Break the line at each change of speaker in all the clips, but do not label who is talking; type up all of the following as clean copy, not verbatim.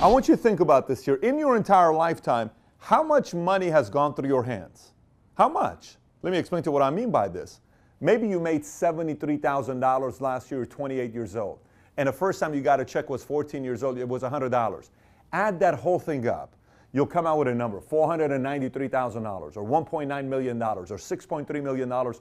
I want you to think about this here. In your entire lifetime, how much money has gone through your hands? How much? Let me explain to you what I mean by this. Maybe you made $73,000 last year, 28 years old. And the first time you got a check was 14 years old, it was $100. Add that whole thing up. You'll come out with a number, $493,000 or $1.9 million or $6.3 million,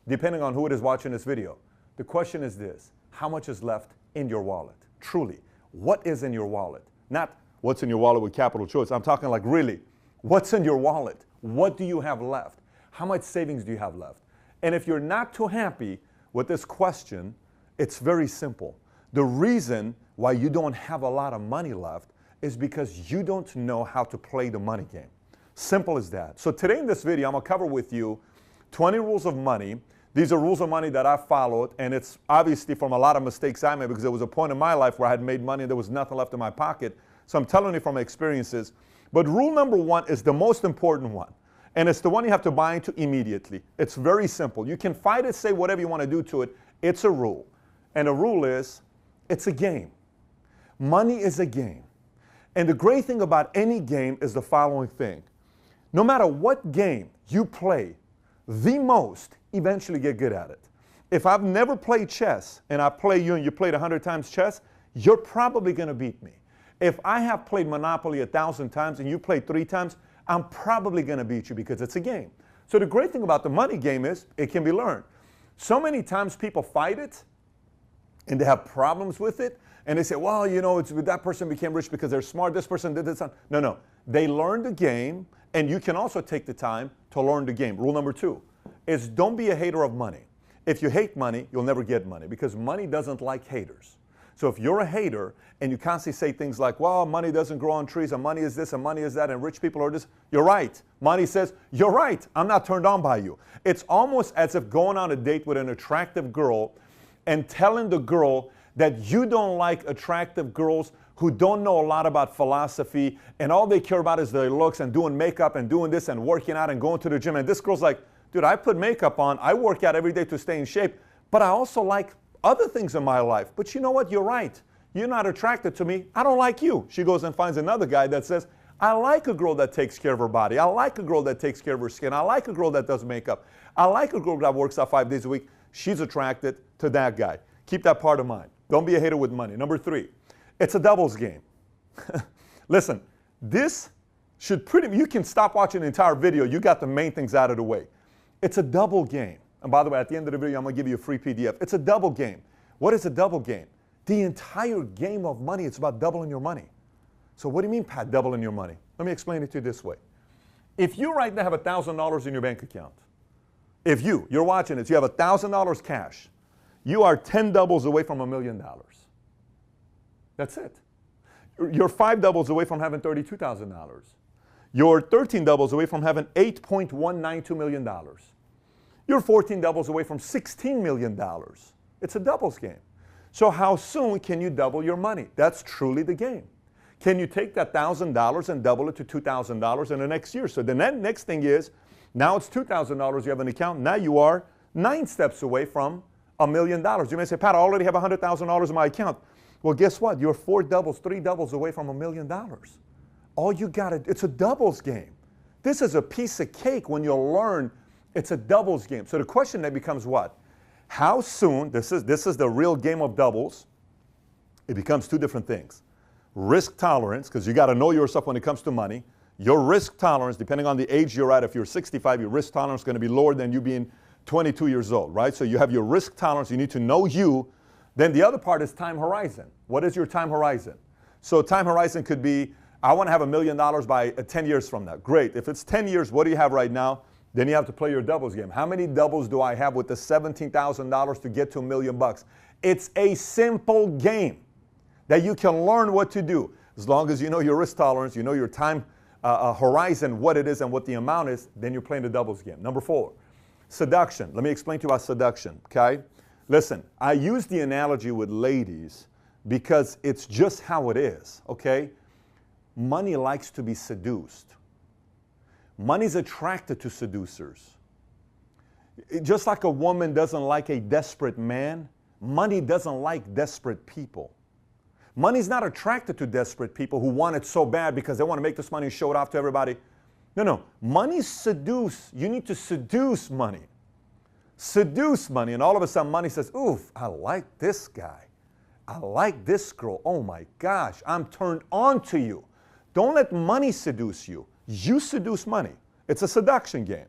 depending on who it is watching this video. The question is this: how much is left in your wallet? Truly, what is in your wallet? Not what's in your wallet with capital choice. I'm talking like really, what's in your wallet? What do you have left? How much savings do you have left? And if you're not too happy with this question, it's very simple. The reason why you don't have a lot of money left is because you don't know how to play the money game. Simple as that. So today in this video, I'm going to cover with you 20 rules of money. These are rules of money that I followed, and it's obviously from a lot of mistakes I made because there was a point in my life where I had made money and there was nothing left in my pocket. So I'm telling you from my experiences. But rule number one is the most important one, and it's the one you have to buy into immediately. It's very simple. You can fight it, say whatever you want to do to it. It's a rule. And the rule is, it's a game. Money is a game. And the great thing about any game is the following thing. No matter what game you play the most, eventually get good at it. If I've never played chess and I play you and you played 100 times chess, you're probably going to beat me. If I have played Monopoly 1,000 times and you played 3 times, I'm probably going to beat you because it's a game. So the great thing about the money game is it can be learned. So many times people fight it and they have problems with it. And they say, well, you know, that person became rich because they're smart. This person did this. No, no. They learned the game, and you can also take the time to learn the game. Rule number 2 is don't be a hater of money. If you hate money, you'll never get money because money doesn't like haters. So if you're a hater and you constantly say things like, well, money doesn't grow on trees, and money is this, and money is that, and rich people are this, you're right. Money says, you're right. I'm not turned on by you. It's almost as if going on a date with an attractive girl and telling the girl that you don't like attractive girls who don't know a lot about philosophy and all they care about is their looks and doing makeup and doing this and working out and going to the gym. And this girl's like, dude, I put makeup on, I work out every day to stay in shape, but I also like other things in my life. But you know what? You're right. You're not attracted to me. I don't like you. She goes and finds another guy that says, I like a girl that takes care of her body. I like a girl that takes care of her skin. I like a girl that does makeup. I like a girl that works out 5 days a week. She's attracted to that guy. Keep that part in mind. Don't be a hater with money. Number 3, it's a doubles game. Listen, this should you can stop watching the entire video. You got the main things out of the way. It's a double game. And by the way, at the end of the video, I'm going to give you a free PDF. It's a double game. What is a double game? The entire game of money, it's about doubling your money. So what do you mean, Pat, doubling your money? Let me explain it to you this way. If you right now have $1,000 in your bank account, if you're watching this, you have $1,000 cash, you are 10 doubles away from $1 million. That's it. You're 5 doubles away from having $32,000. You're 13 doubles away from having $8.192 million. You're 14 doubles away from $16 million. It's a doubles game. So how soon can you double your money? That's truly the game. Can you take that $1,000 and double it to $2,000 in the next year? So the next thing is, now it's $2,000 you have an account. Now you are 9 steps away from $1 million. You may say, Pat, I already have $100,000 in my account. Well, guess what? You're 4 doubles, 3 doubles away from $1 million. All you got to, it's a doubles game. This is a piece of cake when you learn it's a doubles game. So the question then becomes what? How soon, this is the real game of doubles, it becomes 2 different things. Risk tolerance, because you got to know yourself when it comes to money. Your risk tolerance, depending on the age you're at, if you're 65, your risk tolerance is going to be lower than you being 22 years old, right? So you have your risk tolerance. You need to know you. Then the other part is time horizon. What is your time horizon? So time horizon could be, I want to have $1 million by 10 years from now. Great. If it's 10 years, what do you have right now? Then you have to play your doubles game. How many doubles do I have with the $17,000 to get to $1 million? It's a simple game that you can learn what to do. As long as you know your risk tolerance, you know your time horizon, what it is and what the amount is, then you're playing the doubles game. Number 4. Seduction. Let me explain to you about seduction, okay? Listen, I use the analogy with ladies because it's just how it is, okay? Money likes to be seduced. Money's attracted to seducers. Just like a woman doesn't like a desperate man, money doesn't like desperate people. Money's not attracted to desperate people who want it so bad because they want to make this money and show it off to everybody. No, no. Money seduce. You need to seduce money. Seduce money. And all of a sudden money says, oof, I like this guy. I like this girl. Oh my gosh, I'm turned on to you. Don't let money seduce you. You seduce money. It's a seduction game.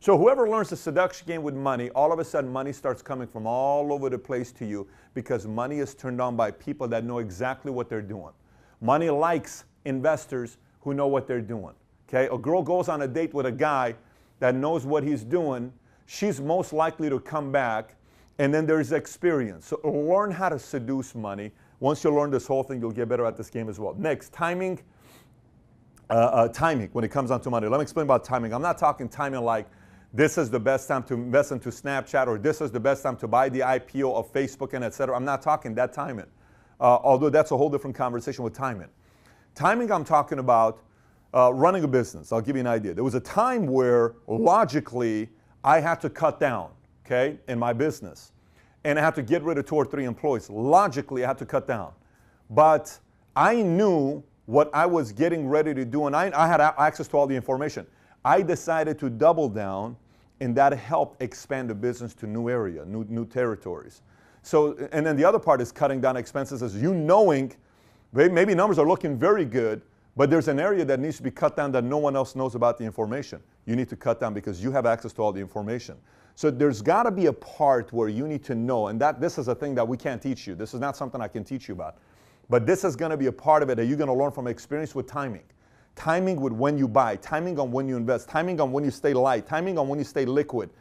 So whoever learns the seduction game with money, all of a sudden money starts coming from all over the place to you because money is turned on by people that know exactly what they're doing. Money likes investors who know what they're doing. Okay? A girl goes on a date with a guy that knows what he's doing. She's most likely to come back, and then there's experience. So learn how to seduce money. Once you learn this whole thing, you'll get better at this game as well. Next, timing. Timing when it comes down to money. Let me explain about timing. I'm not talking timing like this is the best time to invest into Snapchat or this is the best time to buy the IPO of Facebook and etc. I'm not talking that timing. Although that's a whole different conversation with timing. Timing, I'm talking about running a business. I'll give you an idea. There was a time where logically I had to cut down, okay, in my business. And I had to get rid of 2 or 3 employees. Logically, I had to cut down. But I knew what I was getting ready to do, and I had access to all the information. I decided to double down, and that helped expand the business to new area, new territories. So, and then the other part is cutting down expenses, is you knowing maybe numbers are looking very good, but there's an area that needs to be cut down that no one else knows about the information. You need to cut down because you have access to all the information. So there's got to be a part where you need to know, and this is a thing that we can't teach you. This is not something I can teach you about. But this is going to be a part of it that you're going to learn from experience with timing. Timing with when you buy, timing on when you invest, timing on when you stay light, timing on when you stay liquid,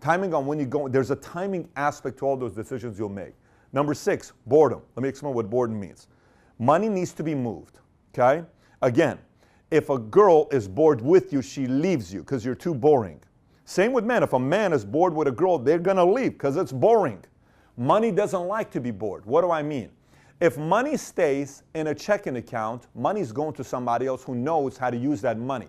timing on when you go. There's a timing aspect to all those decisions you'll make. Number 6, boredom. Let me explain what boredom means. Money needs to be moved, okay? Again, if a girl is bored with you, she leaves you because you're too boring. Same with men. If a man is bored with a girl, they're going to leave because it's boring. Money doesn't like to be bored. What do I mean? If money stays in a checking account, money is going to somebody else who knows how to use that money.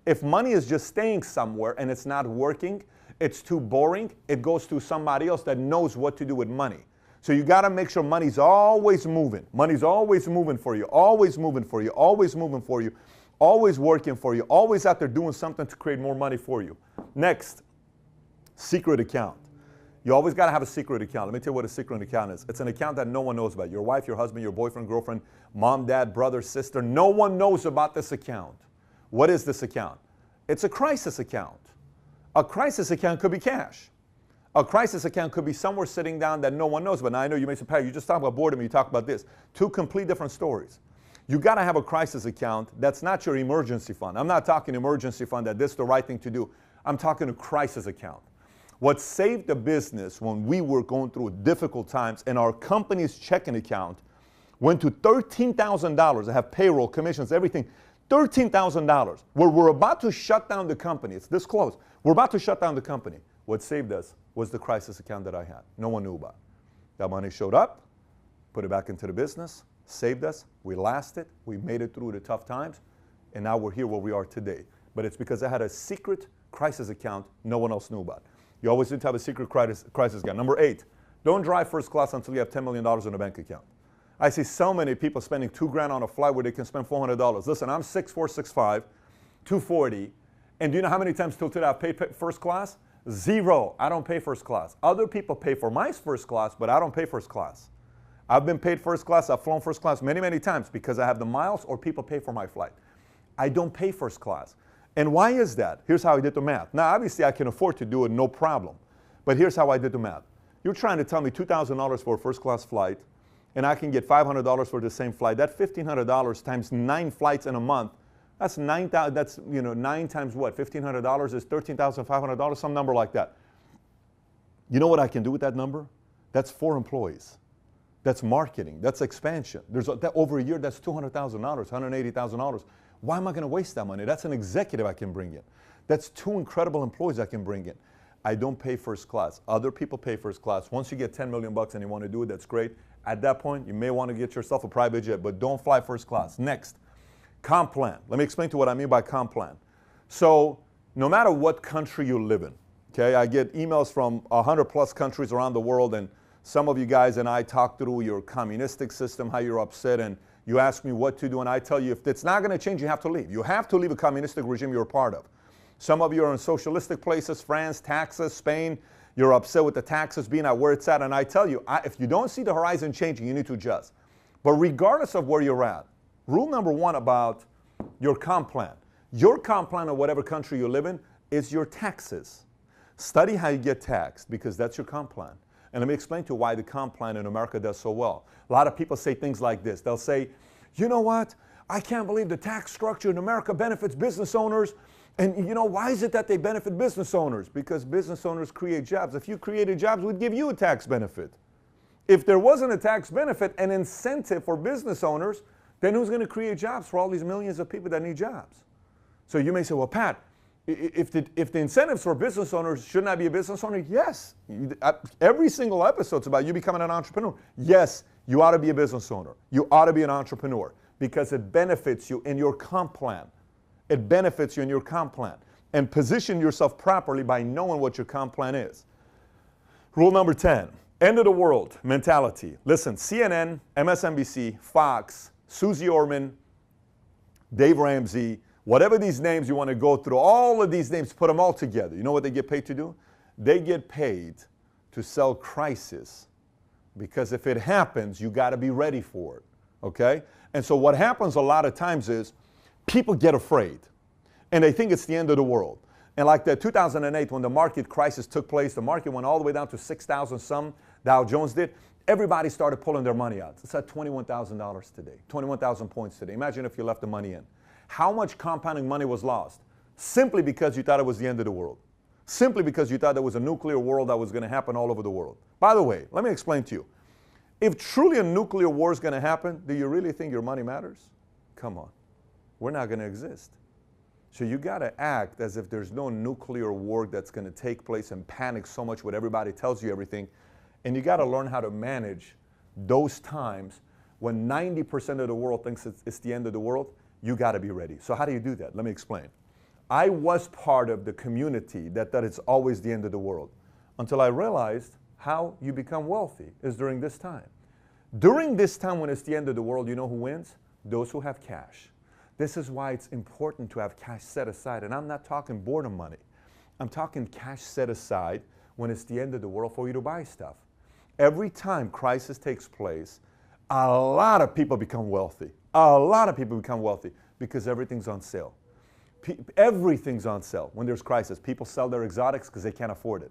If money is just staying somewhere and it's not working, it's too boring, it goes to somebody else that knows what to do with money. So you got to make sure money's always moving. Money's always moving for you, always moving for you, always moving for you, always working for you, always out there doing something to create more money for you. Next, secret account. You always got to have a secret account. Let me tell you what a secret account is. It's an account that no one knows about. Your wife, your husband, your boyfriend, girlfriend, mom, dad, brother, sister. No one knows about this account. What is this account? It's a crisis account. A crisis account could be cash. A crisis account could be somewhere sitting down that no one knows about. Now, I know you may say, Pat, you just talk about boredom, you talk about this. 2 complete different stories. You got to have a crisis account that's not your emergency fund. I'm not talking emergency fund that this is the right thing to do. I'm talking a crisis account. What saved the business when we were going through difficult times and our company's checking account went to $13,000. I have payroll, commissions, everything. $13,000. Where we're about to shut down the company. It's this close. We're about to shut down the company. What saved us was the crisis account that I had. No one knew about. That money showed up, put it back into the business, saved us. We lasted. We made it through the tough times. And now we're here where we are today. But it's because I had a secret crisis account no one else knew about. You always need to have a secret crisis account. Number 8, don't drive first class until you have $10 million in a bank account. I see so many people spending $2 grand on a flight where they can spend $400. Listen, I'm 6'4", 6'5", 240, and do you know how many times till today I've paid first class? 0. I don't pay first class. Other people pay for my first class, but I don't pay first class. I've been paid first class. I've flown first class many, many times because I have the miles or people pay for my flight. I don't pay first class. And why is that? Here's how I did the math. Now, obviously, I can afford to do it, no problem. But here's how I did the math. You're trying to tell me $2,000 for a first-class flight, and I can get $500 for the same flight. That $1,500 times 9 flights in a month, that's 9,000. That's 9 times what? $1,500 is $13,500, some number like that. You know what I can do with that number? That's 4 employees. That's marketing. That's expansion. Over a year, that's $200,000, $180,000. Why am I going to waste that money? That's an executive I can bring in. That's 2 incredible employees I can bring in. I don't pay first class. Other people pay first class. Once you get 10 million bucks and you want to do it, that's great. At that point, you may want to get yourself a private jet, but don't fly first class. Next, comp plan. Let me explain to you what I mean by comp plan. So no matter what country you live in, okay, I get emails from 100+ countries around the world, and Some of you guys and I talk through your communistic system, how you're upset, and you ask me what to do, and I tell you if it's not going to change, you have to leave. You have to leave a communistic regime you're a part of. Some of you are in socialistic places, France, taxes, Spain. You're upset with the taxes being at where it's at, and I tell you, if you don't see the horizon changing, you need to adjust. But regardless of where you're at, rule number one about your comp plan. Your comp plan of whatever country you live in is your taxes. Study how you get taxed because that's your comp plan. And let me explain to you why the comp plan in America does so well. A lot of people say things like this. They'll say, you know what? I can't believe the tax structure in America benefits business owners. And you know, why is it that they benefit business owners? Because business owners create jobs. If you created jobs, we'd give you a tax benefit. If there wasn't a tax benefit, an incentive for business owners, then who's going to create jobs for all these millions of people that need jobs? So you may say, well, Pat, if the incentives for business owners, shouldn't I be a business owner? Yes. Every single episode's about you becoming an entrepreneur. Yes, you ought to be a business owner. You ought to be an entrepreneur because it benefits you in your comp plan. It benefits you in your comp plan. And position yourself properly by knowing what your comp plan is. Rule number 10, end of the world mentality. Listen, CNN, MSNBC, Fox, Susie Orman, Dave Ramsey, whatever these names you want to go through, all of these names, put them all together. You know what they get paid to do? They get paid to sell crisis. Because if it happens, you got to be ready for it. Okay? And so what happens a lot of times is people get afraid. And they think it's the end of the world. And like that 2008 when the market crisis took place, the market went all the way down to 6,000 some, Dow Jones did. Everybody started pulling their money out. It's at $21,000 today, 21,000 points today. Imagine if you left the money in. How much compounding money was lost? Simply because you thought it was the end of the world. Simply because you thought there was a nuclear world that was going to happen all over the world. By the way, let me explain to you. If truly a nuclear war is going to happen, do you really think your money matters? Come on. We're not going to exist. So you got to act as if there's no nuclear war that's going to take place and panic so much when everybody tells you everything. And you got to learn how to manage those times when 90% of the world thinks it's the end of the world. You got to be ready. So how do you do that? Let me explain. I was part of the community that it's always the end of the world until I realized how you become wealthy is during this time. During this time when it's the end of the world, you know who wins? Those who have cash. This is why it's important to have cash set aside. And I'm not talking boredom money. I'm talking cash set aside when it's the end of the world for you to buy stuff. Every time crisis takes place, a lot of people become wealthy. A lot of people become wealthy because everything's on sale. Everything's on sale when there's crisis. People sell their exotics because they can't afford it.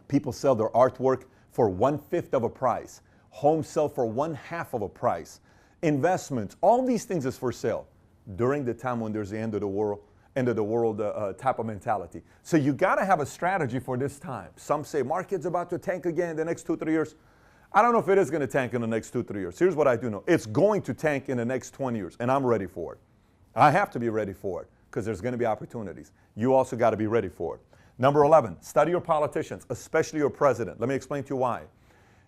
People sell their artwork for 1/5 of a price. Homes sell for 1/2 of a price. Investments, all these things is for sale during the time when there's the end of the world type of mentality. So you got to have a strategy for this time. Some say market's about to tank again in the next 2-3 years. I don't know if it is going to tank in the next 2-3 years. Here's what I do know. It's going to tank in the next 20 years, and I'm ready for it. I have to be ready for it because there's going to be opportunities. You also got to be ready for it. Number 11, study your politicians, especially your president. Let me explain to you why.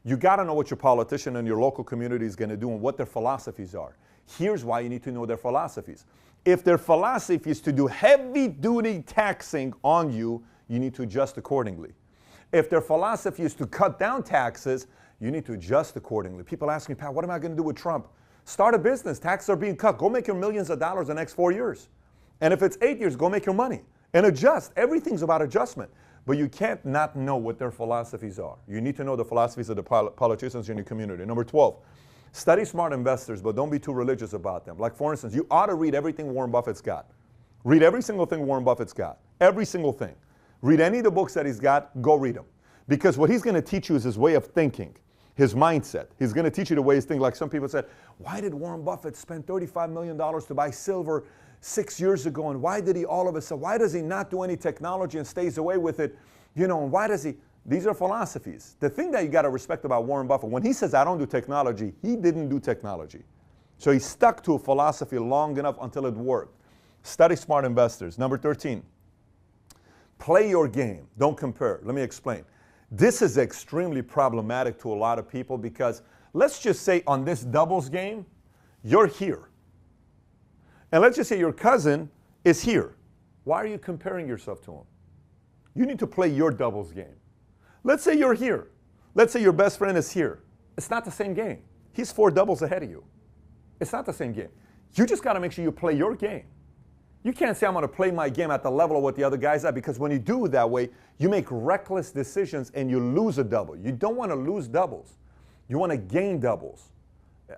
You got to know what your politician in your local community is going to do and what their philosophies are. Here's why you need to know their philosophies. If their philosophy is to do heavy-duty taxing on you, you need to adjust accordingly. If their philosophy is to cut down taxes, you need to adjust accordingly. People ask me, Pat, what am I going to do with Trump? Start a business. Taxes are being cut. Go make your millions of dollars the next 4 years. And if it's 8 years, go make your money. And adjust. Everything's about adjustment. But you can't not know what their philosophies are. You need to know the philosophies of the politicians in your community. Number 12, study smart investors, but don't be too religious about them. Like, for instance, you ought to read everything Warren Buffett's got. Read every single thing Warren Buffett's got. Every single thing. Read any of the books that he's got, go read them. Because what he's going to teach you is his way of thinking, his mindset. He's going to teach you the way he's thinking. Like some people said, why did Warren Buffett spend $35 million to buy silver 6 years ago? And why did he all of a sudden, why does he not do any technology and stays away with it? You know, and why does he? These are philosophies. The thing that you got to respect about Warren Buffett, when he says, I don't do technology, he didn't do technology. So he stuck to a philosophy long enough until it worked. Study smart investors. Number 13, play your game. Don't compare. Let me explain. This is extremely problematic to a lot of people because let's just say on this doubles game, you're here. And let's just say your cousin is here. Why are you comparing yourself to him? You need to play your doubles game. Let's say you're here. Let's say your best friend is here. It's not the same game. He's 4 doubles ahead of you. It's not the same game. You just got to make sure you play your game. You can't say, I'm going to play my game at the level of what the other guy's at, because when you do it that way, you make reckless decisions and you lose a double. You don't want to lose doubles. You want to gain doubles.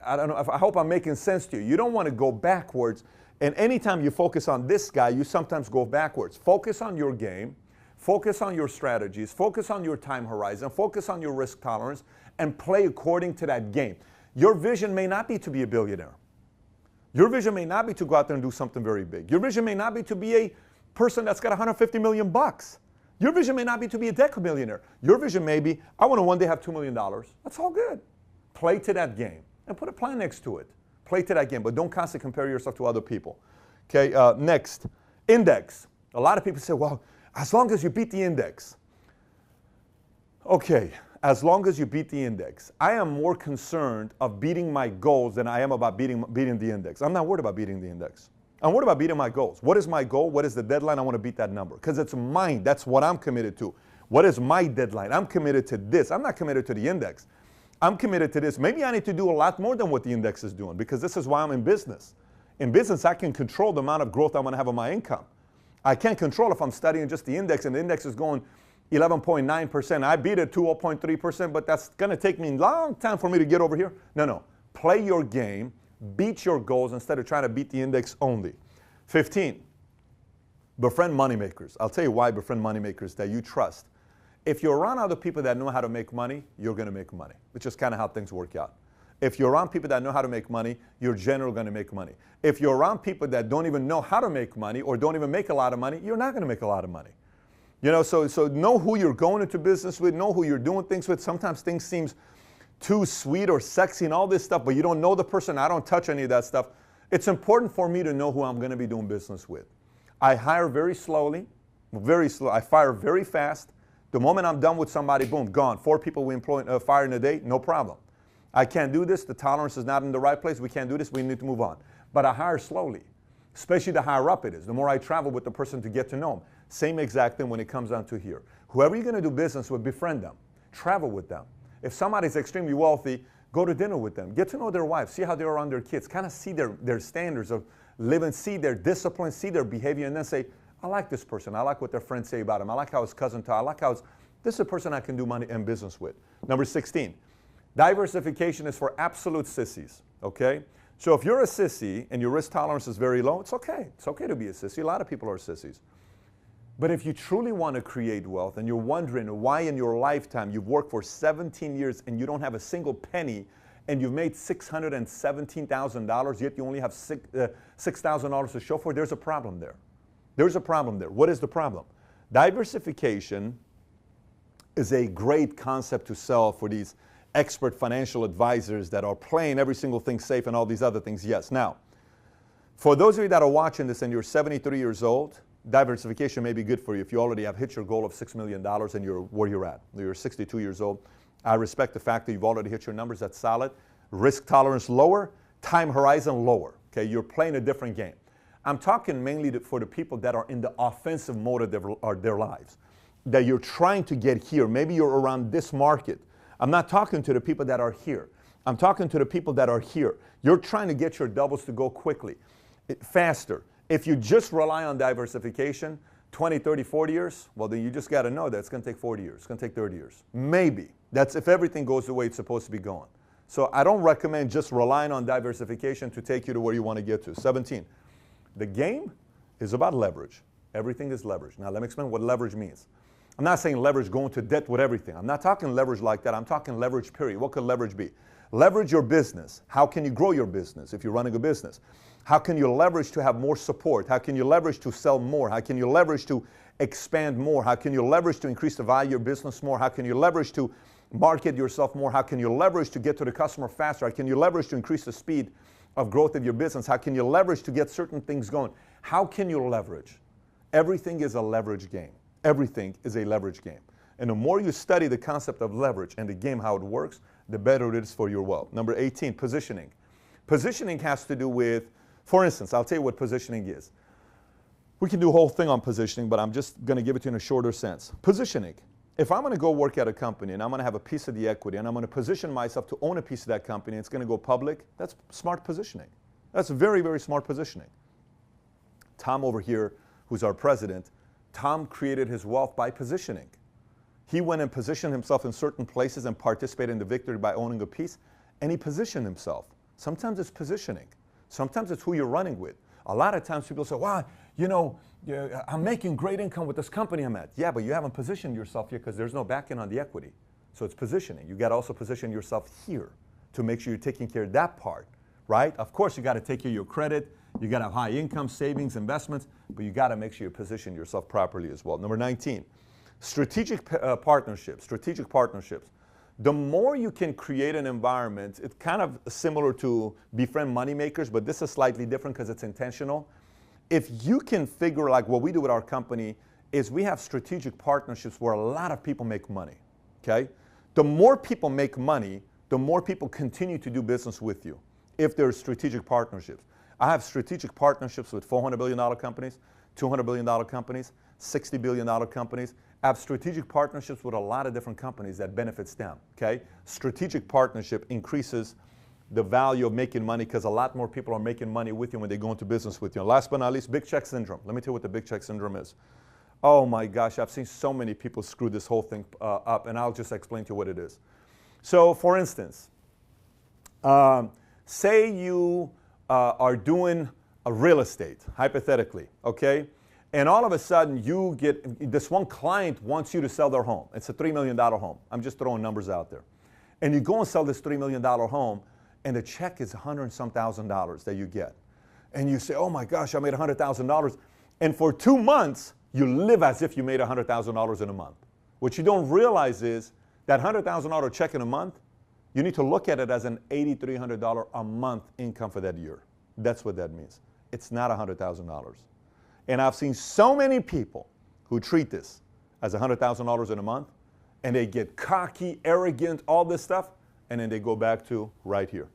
I don't know, I hope I'm making sense to you. You don't want to go backwards, and anytime you focus on this guy, you sometimes go backwards. Focus on your game, focus on your strategies, focus on your time horizon, focus on your risk tolerance, and play according to that game. Your vision may not be to be a billionaire. Your vision may not be to go out there and do something very big. Your vision may not be to be a person that's got 150 million bucks. Your vision may not be to be a decamillionaire. Your vision may be, I want to one day have $2 million. That's all good. Play to that game and put a plan next to it. Play to that game, but don't constantly compare yourself to other people. Okay, next, index. A lot of people say, well, as long as you beat the index. Okay, as long as you beat the index. I am more concerned of beating my goals than I am about beating the index. I'm not worried about beating the index. I'm worried about beating my goals. What is my goal? What is the deadline? I want to beat that number because it's mine. That's what I'm committed to. What is my deadline? I'm committed to this. I'm not committed to the index. I'm committed to this. Maybe I need to do a lot more than what the index is doing, because this is why I'm in business. In business, I can control the amount of growth I'm going to have on my income. I can't control if I'm studying just the index and the index is going 11.9%. I beat it 2.3%, but that's going to take me a long time for me to get over here. No. Play your game. Beat your goals instead of trying to beat the index only. 15, befriend moneymakers. I'll tell you why befriend moneymakers that you trust. If you're around other people that know how to make money, you're going to make money, which is kind of how things work out. If you're around people that know how to make money, you're generally going to make money. If you're around people that don't even know how to make money or don't even make a lot of money, you're not going to make a lot of money. You know, so know who you're going into business with, know who you're doing things with. Sometimes things seem too sweet or sexy and all this stuff, but you don't know the person. I don't touch any of that stuff. It's important for me to know who I'm going to be doing business with. I hire very slowly, very slow. I fire very fast. The moment I'm done with somebody, boom, gone. 4 people we employ, fire in a day, no problem. I can't do this. The tolerance is not in the right place. We can't do this. We need to move on. But I hire slowly, especially the higher up it is. The more I travel with the person to get to know them. Same exact thing when it comes down to here. Whoever you're going to do business with, befriend them. Travel with them. If somebody's extremely wealthy, go to dinner with them. Get to know their wife. See how they're around their kids. Kind of see their standards of living. See their discipline. See their behavior. And then say, I like this person. I like what their friends say about him. I like how his cousin talks. I like how this is a person I can do money and business with. Number 16. Diversification is for absolute sissies, okay? So if you're a sissy and your risk tolerance is very low, it's okay. It's okay to be a sissy. A lot of people are sissies. But if you truly want to create wealth and you're wondering why in your lifetime you've worked for 17 years and you don't have a single penny and you've made $617,000, yet you only have $6,000 to show for it, there's a problem there. There's a problem there. What is the problem? Diversification is a great concept to sell for these expert financial advisors that are playing every single thing safe and all these other things. Yes. Now, for those of you that are watching this and you're 73 years old, diversification may be good for you if you already have hit your goal of $6 million and you're where you're at. You're 62 years old. I respect the fact that you've already hit your numbers. That's solid. Risk tolerance lower, time horizon lower. Okay, you're playing a different game. I'm talking mainly for the people that are in the offensive mode of their lives, that you're trying to get here. Maybe you're around this market. I'm not talking to the people that are here. I'm talking to the people that are here. You're trying to get your doubles to go quickly, faster. If you just rely on diversification, 20, 30, 40 years, well, then you just got to know that it's going to take 40 years. It's going to take 30 years. Maybe. That's if everything goes the way it's supposed to be going. So I don't recommend just relying on diversification to take you to where you want to get to. 17. The game is about leverage. Everything is leverage. Now, let me explain what leverage means. I'm not saying leverage going to debt with everything. I'm not talking leverage like that. I'm talking leverage, period. What could leverage be? Leverage your business. How can you grow your business if you're running a business? How can you leverage to have more support? How can you leverage to sell more? How can you leverage to expand more? How can you leverage to increase the value of your business more? How can you leverage to market yourself more? How can you leverage to get to the customer faster? How can you leverage to increase the speed of growth of your business? How can you leverage to get certain things going? How can you leverage? Everything is a leverage game. Everything is a leverage game. And the more you study the concept of leverage and the game, how it works, the better it is for your wealth. Number 18, positioning. Positioning has to do with, for instance, I'll tell you what positioning is. We can do a whole thing on positioning, but I'm just going to give it to you in a shorter sense. Positioning. if I'm going to go work at a company and I'm going to have a piece of the equity and I'm going to position myself to own a piece of that company and it's going to go public, that's smart positioning. That's very, very smart positioning. Tom over here, who's our president, Tom created his wealth by positioning. He went and positioned himself in certain places and participated in the victory by owning a piece, and he positioned himself. Sometimes it's positioning. Sometimes it's who you're running with. A lot of times people say, wow, you know, I'm making great income with this company I'm at. Yeah, but you haven't positioned yourself here because there's no backing on the equity. So it's positioning. You got to also position yourself here to make sure you're taking care of that part, right? Of course, you got to take care of your credit. You got to have high income, savings, investments, but you got to make sure you position yourself properly as well. Number 19, strategic partnerships. Strategic partnerships. The more you can create an environment, it's kind of similar to befriend moneymakers, but this is slightly different because it's intentional. If you can figure, like what we do with our company, is we have strategic partnerships where a lot of people make money, okay? The more people make money, the more people continue to do business with you if there's strategic partnerships. I have strategic partnerships with $400 billion companies, $200 billion companies, $60 billion companies. I have strategic partnerships with a lot of different companies that benefits them, okay? Strategic partnership increases the value of making money because a lot more people are making money with you when they go into business with you. And last but not least, big check syndrome. Let me tell you what the big check syndrome is. Oh my gosh, I've seen so many people screw this whole thing up, and I'll just explain to you what it is. So for instance, say you are doing a real estate, hypothetically, okay? And all of a sudden you get, this one client wants you to sell their home. It's a $3 million home. I'm just throwing numbers out there. And you go and sell this $3 million home, and the check is $100 and some thousand that you get. And you say, oh my gosh, I made $100,000. And for 2 months, you live as if you made $100,000 in a month. What you don't realize is that $100,000 check in a month, you need to look at it as an $8,300 a month income for that year. That's what that means. It's not $100,000. And I've seen so many people who treat this as $100,000 in a month, and they get cocky, arrogant, all this stuff, and then they go back to right here.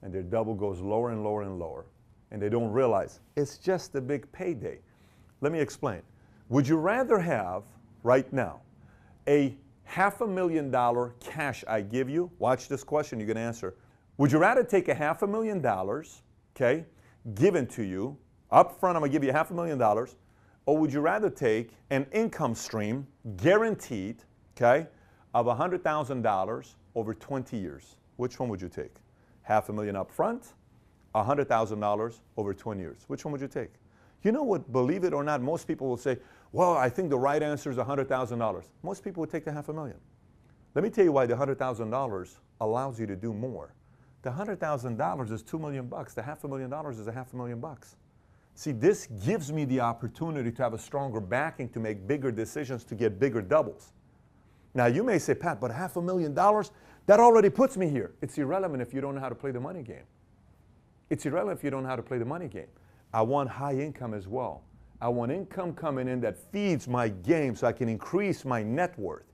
And their double goes lower and lower and lower. And they don't realize it's just a big payday. Let me explain. Would you rather have, right now, a $500,000 cash I give you? Watch this question, you're going to answer. Would you rather take a $500,000, okay, given to you, up front I'm going to give you $500,000, or would you rather take an income stream, guaranteed, okay, of $100,000 over 20 years? Which one would you take? $500,000 up front, $100,000 over 20 years. Which one would you take? You know what, believe it or not, most people will say, well, I think the right answer is $100,000. Most people would take the $500,000. Let me tell you why the $100,000 allows you to do more. The $100,000 is $2 million. The $500,000 is $500,000. See, this gives me the opportunity to have a stronger backing to make bigger decisions to get bigger doubles. Now, you may say, Pat, but $500,000, that already puts me here. It's irrelevant if you don't know how to play the money game. It's irrelevant if you don't know how to play the money game. I want high income as well. I want income coming in that feeds my game so I can increase my net worth.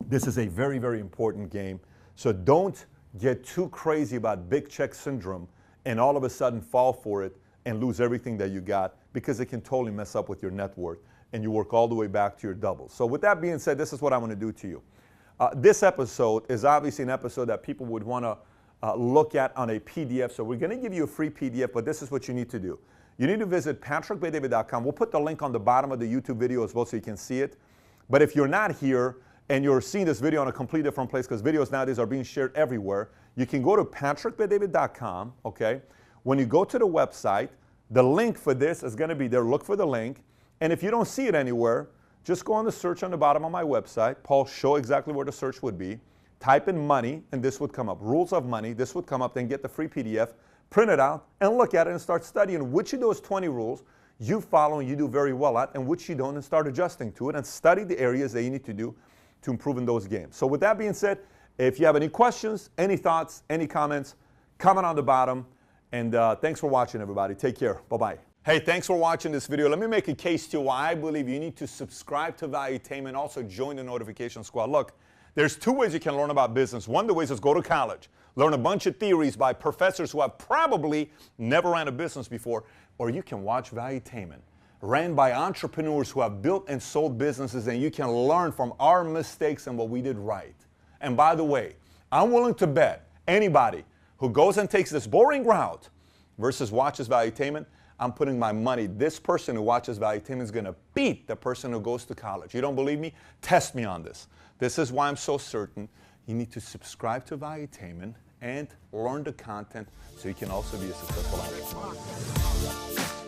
This is a very, very important game. So don't get too crazy about big check syndrome and all of a sudden fall for it and lose everything that you got, because it can totally mess up with your net worth and you work all the way back to your doubles. So with that being said, this is what I'm going to do to you. This episode is obviously an episode that people would want to look at on a PDF. So we're going to give you a free PDF, but this is what you need to do. You need to visit patrickbetdavid.com. We'll put the link on the bottom of the YouTube video as well so you can see it. But if you're not here and you're seeing this video in a completely different place, because videos nowadays are being shared everywhere, you can go to patrickbetdavid.com, okay? When you go to the website, the link for this is going to be there. Look for the link. And if you don't see it anywhere, just go on the search on the bottom of my website. Paul, show exactly where the search would be. Type in money, and this would come up. Rules of money, this would come up. Then get the free PDF, print it out, and look at it and start studying which of those 20 rules you follow and you do very well at, and which you don't, and start adjusting to it, and study the areas that you need to do to improve in those games. So with that being said, if you have any questions, any thoughts, any comments, comment on the bottom. And thanks for watching, everybody. Take care. Bye-bye. Hey, thanks for watching this video. Let me make a case to why I believe you need to subscribe to Valuetainment, also join the notification squad. Look, there's 2 ways you can learn about business. One of the ways is go to college, learn a bunch of theories by professors who have probably never ran a business before, or you can watch Valuetainment. ran by entrepreneurs who have built and sold businesses, and you can learn from our mistakes and what we did right. And by the way, I'm willing to bet anybody who goes and takes this boring route versus watches Valuetainment, I'm putting my money, this person who watches Valuetainment is going to beat the person who goes to college. You don't believe me? Test me on this. This is why I'm so certain you need to subscribe to Valuetainment and learn the content so you can also be a successful entrepreneur.